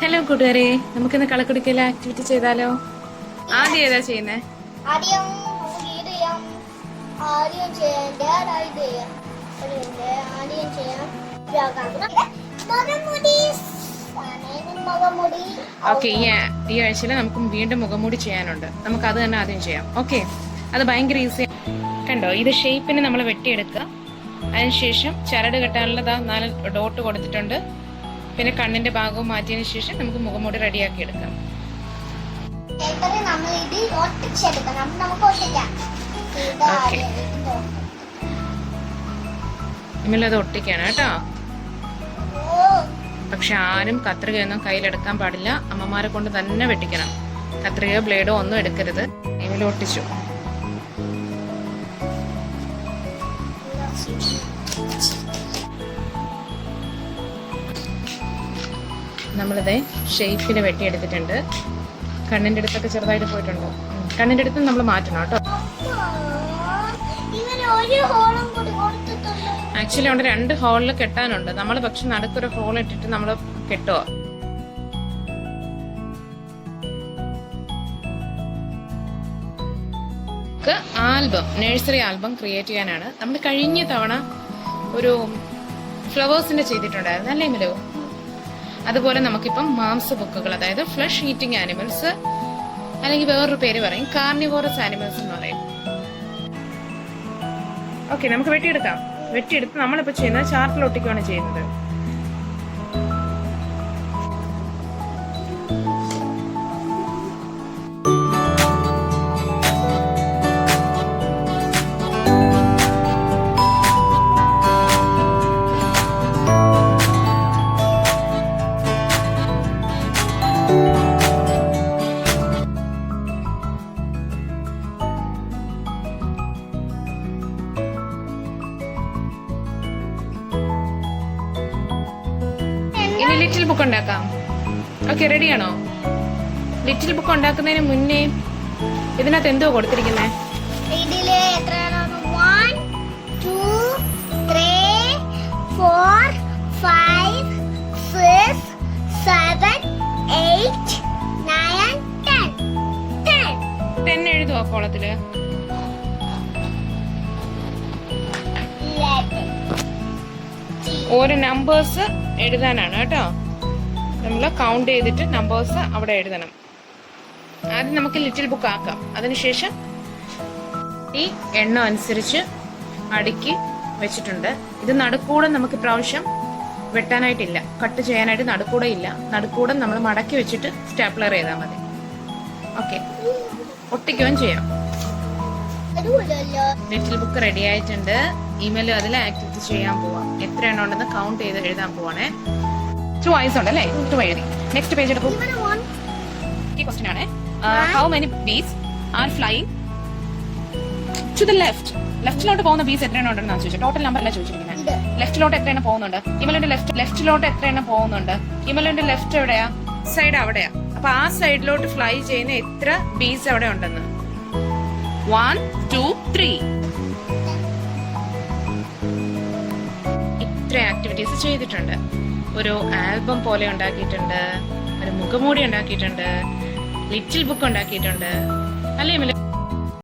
Hello കൂട്ടുകാരെ, നമുക്കിന്ന് കളക്കുടുക്കയിലെ activity ചെയ്താലോ? ആദ്യം ഏതാ ചെയ്യുന്നേ? ആദ്യം ഓക്കെ, ഈ ആഴ്ചയിൽ നമുക്ക് വീണ്ടും മുഖംമൂടി ചെയ്യാനുണ്ട്. നമുക്ക് അത് തന്നെ ആദ്യം ചെയ്യാം. ഓക്കെ, അത് ഭയങ്കര ഈസി. കണ്ടോ, ഇത് ഷേപ്പിന് നമ്മൾ വെട്ടിയെടുക്കുക. അതിനുശേഷം ചരട് കെട്ടാനുള്ള 4 ഡോട്ട് കൊടുത്തിട്ടുണ്ട്. പിന്നെ കണ്ണിന്റെ ഭാഗവും മാറ്റിയതിനു ശേഷം നമുക്ക് മുഖംമൂടി റെഡിയാക്കി എടുക്കാം. ഇമ്മലത് ഒട്ടിക്കാണ് കേട്ടോ. പക്ഷെ ആരും കത്രികയൊന്നും കയ്യിലെടുക്കാൻ പാടില്ല. അമ്മമാരെ കൊണ്ട് തന്നെ വെട്ടിക്കണം. കത്രികയോ ബ്ലേഡോ ഒന്നും എടുക്കരുത്. ഇമ്മല ഒട്ടിച്ചു. നമ്മളിത് ഷേപ്പിന് വെട്ടിയെടുത്തിട്ടുണ്ട്. കണ്ണിന്റെ അടുത്തൊക്കെ ചെറുതായിട്ട് പോയിട്ടുണ്ട്. കണ്ണിന്റെ അടുത്ത് നമ്മൾ മാറ്റണം കേട്ടോ. ആക്ച്വലി അവിടെ 2 ഹോളിൽ കെട്ടാനുണ്ട്. നമ്മൾ പക്ഷെ നടുക്കൊരു ഹോൾ ഇട്ടിട്ട് നമ്മൾ കെട്ടുക. ആൽബം, നഴ്സറി ആൽബം ക്രിയേറ്റ് ചെയ്യാനാണ്. നമ്മൾ കഴിഞ്ഞ തവണ ഒരു ഫ്ലവേഴ്സിന്റെ ചെയ്തിട്ടുണ്ടായിരുന്നു അല്ലേ മിലു? അതുപോലെ നമുക്കിപ്പം മാംസ ബുക്കുകൾ, അതായത് ഫ്ലഷ് ഈറ്റിംഗ് ആനിമൽസ്, അല്ലെങ്കിൽ വേറൊരു പേര് പറയും കാർണിവോറസ് ആനിമൽസ് എന്ന് പറയും. ഓക്കെ, നമുക്ക് വെട്ടിയെടുക്കാം. വെട്ടിയെടുത്ത് നമ്മളിപ്പോ ചെയ്യുന്നത് ചാർട്ടിൽ ഒട്ടിക്കുകയാണ് ചെയ്യുന്നത്. ഇനി ലിറ്റിൽ ബുക്ക് ഉണ്ടാക്കാം. ഓക്കെ, റെഡിയാണോ? ലിറ്റിൽ ബുക്ക് ഉണ്ടാക്കുന്നതിന് മുന്നേ ഇതിനകത്ത് എന്തോ കൊടുത്തിരിക്കുന്നേ? ഇതില് 1 2 3 4 5 6 7 8 9 10 എഴുതുവോ കോളത്തില്? 11 ഓരോ നമ്പേഴ്സ് എഴുതാനാണ് കേട്ടോ. നമ്മൾ കൗണ്ട് ചെയ്തിട്ട് നമ്പേഴ്സ് അവിടെ എഴുതണം. ആദ്യം നമുക്ക് ലിറ്റിൽ ബുക്ക് ആക്കാം. അതിനുശേഷം ഈ എണ്ണം അനുസരിച്ച് അടുക്കി വെച്ചിട്ടുണ്ട്. ഇത് നടുക്കൂടെ നമുക്ക് ഇപ്രാവശ്യം വെട്ടാനായിട്ടില്ല, കട്ട് ചെയ്യാനായിട്ട് നടുക്കൂടെ ഇല്ല. നടുക്കൂടെ നമ്മൾ മടക്കി വെച്ചിട്ട് സ്റ്റാപ്ലർ ചെയ്താൽ മതി. ഓക്കെ, ഒട്ടിക്കുകയും ചെയ്യാം. ലിറ്റിൽ ബുക്ക് റെഡി ആയിട്ടുണ്ട്. ഇമെയിൽ അതിൽ ആക്ടിവിറ്റി ചെയ്യാൻ പോവാം. എത്ര എണ്ണം ഉണ്ടെന്ന് കൗണ്ട് ചെയ്ത് എഴുതാൻ പോവാണേ. 2 eyes ഉണ്ടല്ലേ? 2 എഴുതി. നെക്സ്റ്റ് പേജ് എടുക്കും. ഈ ക്വസ്റ്റ്യൻ ആണ്, how many bees are flying to the left? ലെഫ്റ്റിലോട്ട് പോകുന്ന ബീസ് എത്ര എണ്ണം ഉണ്ടെന്ന് ചോദിച്ചു. ടോട്ടൽ നമ്പർ അല്ല ചോദിച്ചിരിക്കുന്നത്. ലെഫ്റ്റിലോട്ട് എത്ര എണ്ണം പോകുന്നുണ്ട്? ഇമലിന്റെ ലെഫ്റ്റിലോട്ട് എത്ര എണ്ണം പോകുന്നുണ്ട്? ഇമലിന്റെ ലെഫ്റ്റ് എവിടെയാ? സൈഡ് അവിടെയാ. അപ്പൊ ആ സൈഡിലോട്ട് ഫ്ലൈ ചെയ്യുന്ന എത്ര ബീസ് അവിടെ ഉണ്ടെന്ന്? 1 2 3. ഇത്ര ആക്ടിവിറ്റീസ് ചെയ്തിട്ടുണ്ട്. ഒരു ആൽബം പോലെ ഉണ്ടാക്കിയിട്ടുണ്ട്, ഒരു മുഖമൂടി ഉണ്ടാക്കിയിട്ടുണ്ട്, ലിറ്റിൽ ബുക്ക് ഉണ്ടാക്കിയിട്ടുണ്ട് അല്ലേ മില?